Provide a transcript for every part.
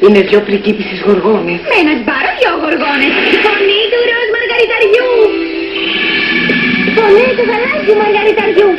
Είναι δυο πριγκίπισσες γοργόνες. Με ένα σμπάρο δυο γοργόνες. Φωνή του ροζ μαργαριταριού. Φωνή του γαλάζιου μαργαριταριού.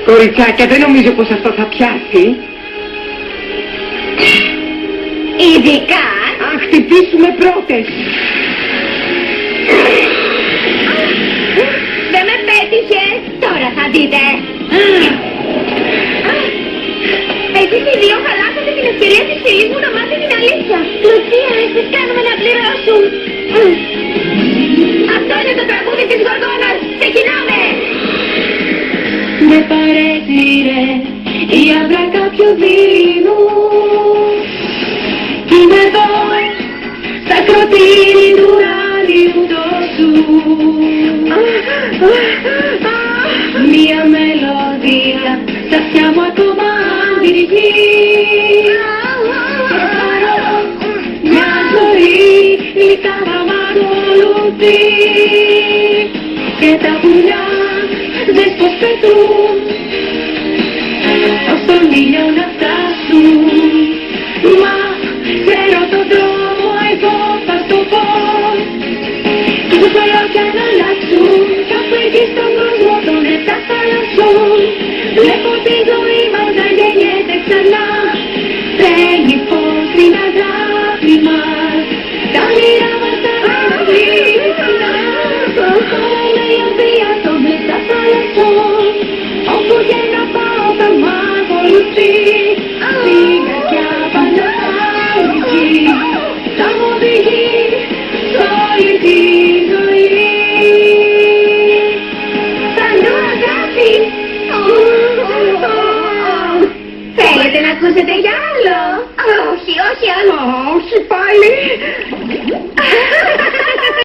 Κοριτσάκια, δεν νομίζω πως αυτό θα πιάσει. Ειδικά. Αν χτυπήσουμε πρώτες. Δεν με πέτυχε. Τώρα θα δείτε. Εσείς οι δύο χαλάσατε την ευκαιρία της φίλης μου να μάθει την αλήθεια. Λουτσία, εσείς κάνουμε να πληρώσουν. Αυτό είναι το τραγούδι της Γοργόνας. Ξεκινάμε. Με παρέσυρε η άβρα κάποιο δίληνου κι είμαι εδώ στα κροτήρι του ουράνιου τόσου. Μια μελωδία στα αυτιά μου ακόμα αντιρρυχεί. Μια ζωή γλυκά θα μ' ακολουθεί και τα πουλιά δες πως πετούν ως τον ήλιο να φτάσουν. Μα ξέρω τον δρόμο, εγώ θα στο πω. Τους θέλω κι αν αλλάξουν κάπου εκεί στον κόσμο των επτά θαλασσών. Βλέπω τη ζωή μας να γεννιέται ξανά. Θέλει φως στην αγάπη μας. Τα όνειρά μας θα αναπτύξουν. Είναι η οποία των επτά θαλασσών. Όπου και να πάω θα μ' ακολουθεί. Στην καρδιά πάντα θα λυθεί. Θα μου οδηγεί σ' όλη τη ζωή. Παντού αγάπη. Θέλετε να ακούσετε κι άλλο? Όχι, όχι άλλο. Όχι πάλι.